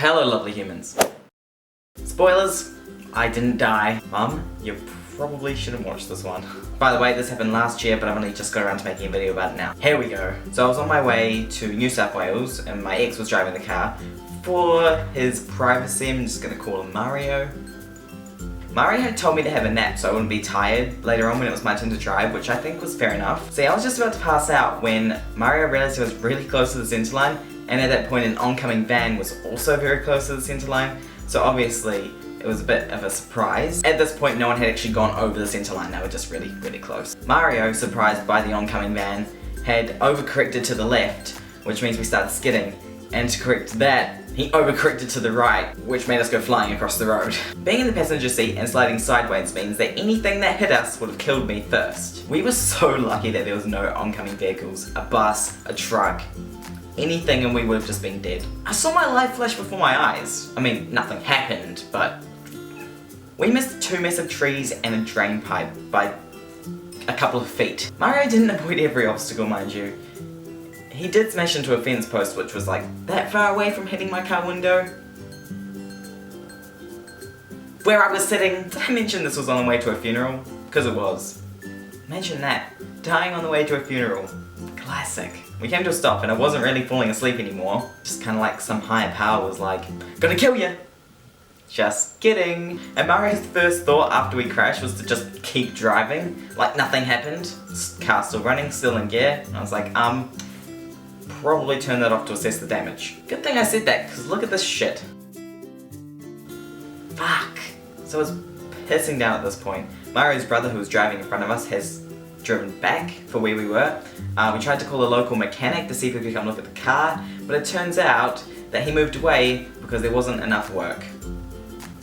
Hello lovely humans. Spoilers, I didn't die. Mum, you probably shouldn't watch this one. By the way, this happened last year, but I've only just got around to making a video about it now. Here we go. So I was on my way to New South Wales and my ex was driving the car. For his privacy, I'm just gonna call him Mario. Mario had told me to have a nap so I wouldn't be tired later on when it was my turn to drive, which I think was fair enough. See, I was just about to pass out when Mario realised he was really close to the centre line, and at that point an oncoming van was also very close to the centre line, so obviously it was a bit of a surprise. At this point no one had actually gone over the centre line, they were just really, really close. Mario, surprised by the oncoming van, had overcorrected to the left, which means we started skidding, and to correct that, he overcorrected to the right, which made us go flying across the road. Being in the passenger seat and sliding sideways means that anything that hit us would have killed me first. We were so lucky that there was no oncoming vehicles, a bus, a truck, anything, and we would have just been dead. I saw my life flash before my eyes. I mean, nothing happened, but we missed two massive trees and a drain pipe by a couple of feet. Mario didn't avoid every obstacle, mind you. He did smash into a fence post which was like that far away from hitting my car window. Where I was sitting. Did I mention this was on the way to a funeral? Because it was. Imagine that. Dying on the way to a funeral. Classic. We came to a stop and I wasn't really falling asleep anymore. Just kind of like some higher power was like, gonna kill you. Just kidding. And Mario's first thought after we crashed was to just keep driving. Like nothing happened. Car still running, still in gear. And I was like, probably turn that off to assess the damage. Good thing I said that, because look at this shit. Fuck. So I was pissing down at this point. Mario's brother, who was driving in front of us, has driven back for where we were. We tried to call a local mechanic to see if he could come look at the car, but it turns out that he moved away because there wasn't enough work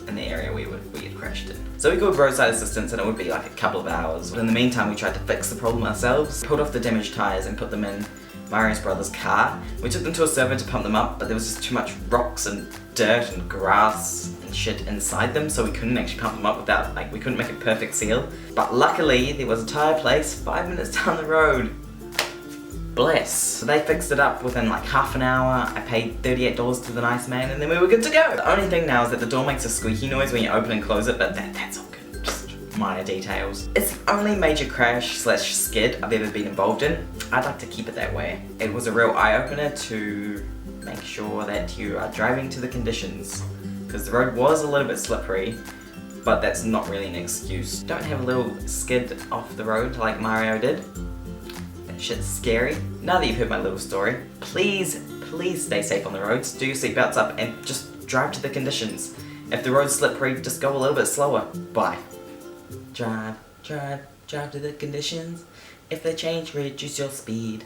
in the area we had crashed in. So we called roadside assistance and it would be like a couple of hours. But in the meantime we tried to fix the problem ourselves, pulled off the damaged tyres and put them in Mario's brother's car. We took them to a server to pump them up, but there was just too much rocks and dirt and grass and shit inside them, so we couldn't actually pump them up without, like, we couldn't make a perfect seal. But luckily, there was a tyre place 5 minutes down the road. Bless. So they fixed it up within like half an hour. I paid $38 to the nice man, and then we were good to go. The only thing now is that the door makes a squeaky noise when you open and close it, but that's all good. Just minor details. It's the only major crash slash skid I've ever been involved in. I'd like to keep it that way. It was a real eye-opener to make sure that you are driving to the conditions, because the road was a little bit slippery, but that's not really an excuse. Don't have a little skid off the road like Mario did. That shit's scary. Now that you've heard my little story, please stay safe on the roads, do your seatbelts up and just drive to the conditions. If the road's slippery, just go a little bit slower. Bye. Drive to the conditions. If they change, reduce your speed.